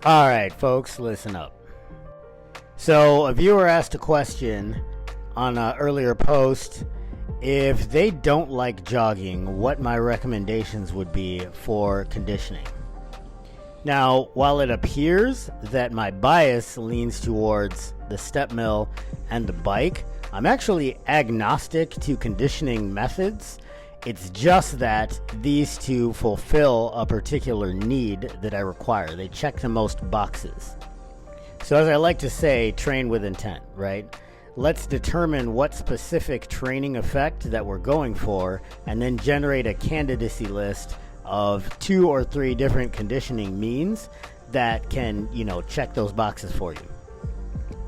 All right, folks, listen up. So a viewer asked a question on an earlier post if they don't like jogging, what my recommendations would be for conditioning. Now, while it appears that my bias leans towards the step mill and the bike, I'm actually agnostic to conditioning methods. It's just that these two fulfill a particular need that I require. They check the most boxes. So as I like to say, train with intent, right? Let's determine what specific training effect that we're going for, and then generate a candidacy list of 2 or 3 different conditioning means that can, check those boxes for you.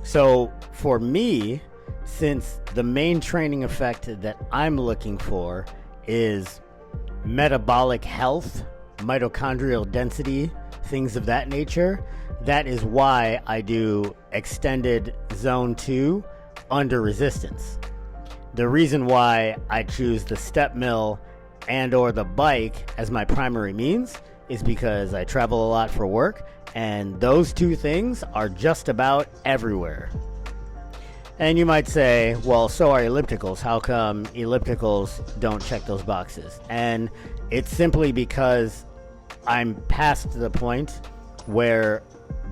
So for me, since the main training effect that I'm looking for is metabolic health, mitochondrial density, things of that nature, that is why I do extended zone 2 under resistance. The reason why I choose the step mill and or the bike as my primary means is because I travel a lot for work, and those two things are just about everywhere. And you might say, well, so are ellipticals. How come ellipticals don't check those boxes? And it's simply because I'm past the point where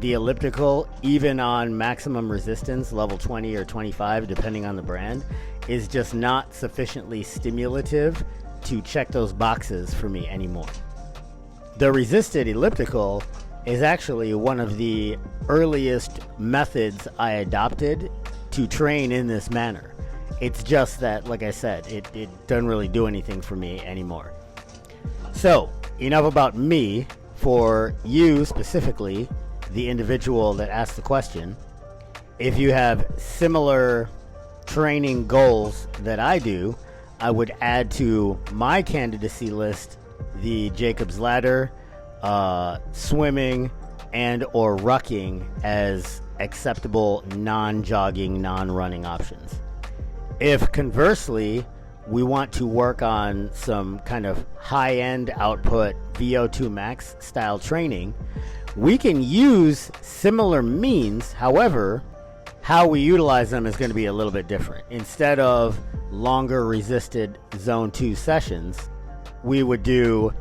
the elliptical, even on maximum resistance, level 20 or 25, depending on the brand, is just not sufficiently stimulative to check those boxes for me anymore. The resisted elliptical is actually one of the earliest methods I adopted to train in this manner. It's just that, like I said, it doesn't really do anything for me anymore. So, enough about me. For you specifically, the individual that asked the question, if you have similar training goals that I do, I would add to my candidacy list the Jacob's Ladder, swimming, and or rucking as acceptable non-jogging, non-running options. If conversely, we want to work on some kind of high-end output VO2 max style training, we can use similar means. However, how we utilize them is going to be a little bit different. Instead of longer resisted zone 2 sessions, we would do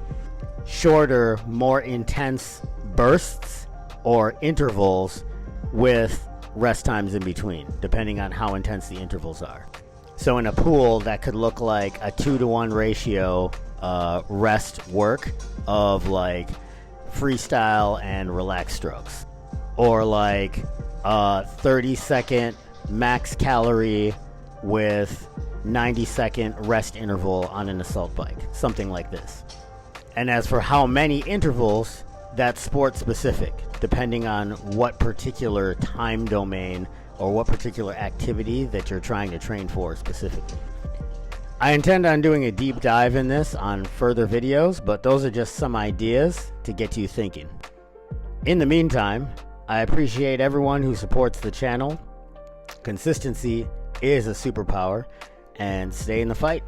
shorter, more intense bursts or intervals with rest times in between, depending on how intense the intervals are. So in a pool, that could look like a 2-to-1 ratio rest work of like freestyle and relaxed strokes, or like a 30-second max calorie with 90-second rest interval on an assault bike, something like this. And as for how many intervals, that's sport specific, depending on what particular time domain or what particular activity that you're trying to train for specifically. I intend on doing a deep dive in this on further videos, but those are just some ideas to get you thinking. In the meantime, I appreciate everyone who supports the channel. Consistency is a superpower, and stay in the fight.